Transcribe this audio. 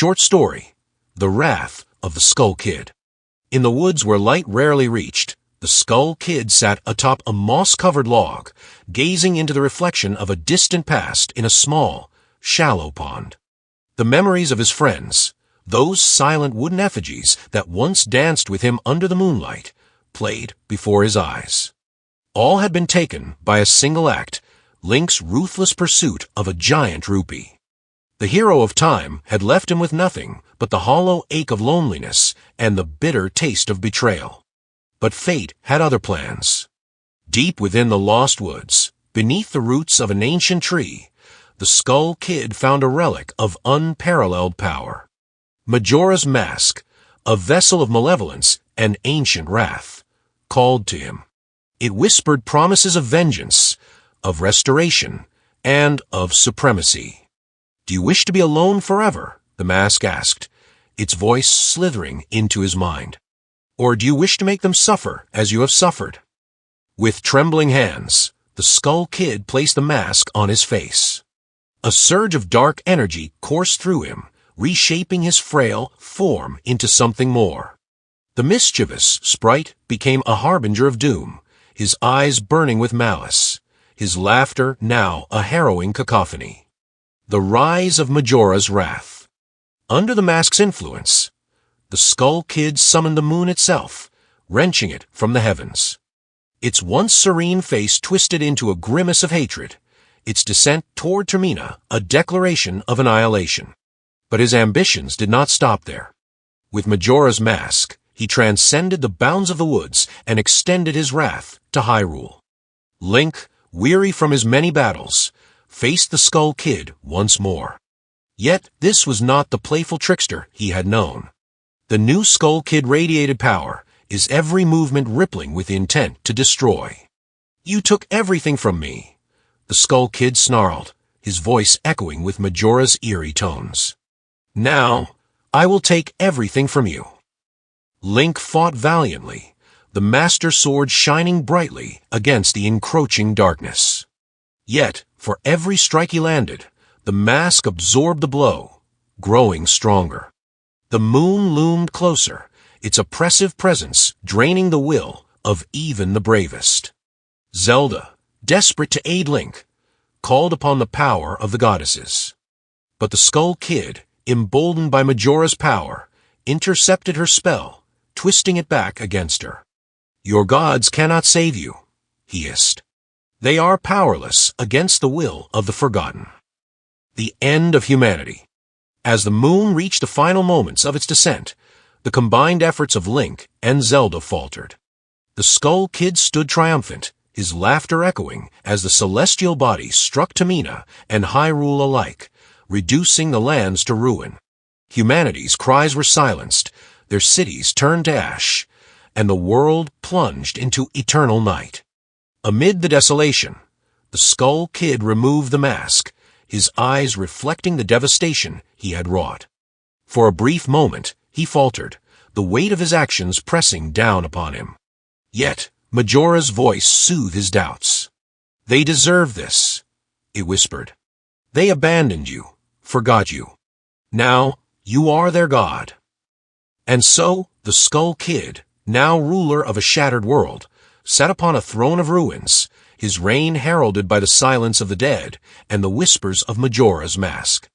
Short story: The Wrath of the Skull Kid. In the woods where light rarely reached, the Skull Kid sat atop a moss-covered log, gazing into the reflection of a distant past in a small, shallow pond. The memories of his friends, those silent wooden effigies that once danced with him under the moonlight, played before his eyes. All had been taken by a single act: Link's ruthless pursuit of a giant rupee. The hero of time had left him with nothing but the hollow ache of loneliness and the bitter taste of betrayal. But fate had other plans. Deep within the lost woods, beneath the roots of an ancient tree, the Skull Kid found a relic of unparalleled power. Majora's Mask, a vessel of malevolence and ancient wrath, called to him. It whispered promises of vengeance, of restoration, and of supremacy. "Do you wish to be alone forever?" the mask asked, its voice slithering into his mind. "Or do you wish to make them suffer as you have suffered?" With trembling hands, the Skull Kid placed the mask on his face. A surge of dark energy coursed through him, reshaping his frail form into something more. The mischievous sprite became a harbinger of doom, his eyes burning with malice, his laughter now a harrowing cacophony. The rise of Majora's wrath. Under the mask's influence, the Skull Kid summoned the moon itself, wrenching it from the heavens. Its once serene face twisted into a grimace of hatred, its descent toward Termina a declaration of annihilation. But his ambitions did not stop there. With Majora's Mask, he transcended the bounds of the woods and extended his wrath to Hyrule. Link, weary from his many battles, faced the Skull Kid once more. Yet this was not the playful trickster he had known. The new Skull Kid radiated power, his every movement rippling with intent to destroy. "You took everything from me," the Skull Kid snarled, his voice echoing with Majora's eerie tones. "Now, I will take everything from you." Link fought valiantly, the Master Sword shining brightly against the encroaching darkness. Yet, for every strike he landed, the mask absorbed the blow, growing stronger. The moon loomed closer, its oppressive presence draining the will of even the bravest. Zelda, desperate to aid Link, called upon the power of the goddesses. But the Skull Kid, emboldened by Majora's power, intercepted her spell, twisting it back against her. "Your gods cannot save you," he hissed. "They are powerless against the will of the forgotten." The end of humanity. As the moon reached the final moments of its descent, the combined efforts of Link and Zelda faltered. The Skull Kid stood triumphant, his laughter echoing as the celestial body struck Termina and Hyrule alike, reducing the lands to ruin. Humanity's cries were silenced, their cities turned to ash, and the world plunged into eternal night. Amid the desolation, the Skull Kid removed the mask, his eyes reflecting the devastation he had wrought. For a brief moment, he faltered, the weight of his actions pressing down upon him. Yet, Majora's voice soothed his doubts. "They deserve this," it whispered. "They abandoned you, forgot you. Now, you are their god." And so, the Skull Kid, now ruler of a shattered world, sat upon a throne of ruins, his reign heralded by the silence of the dead and the whispers of Majora's Mask.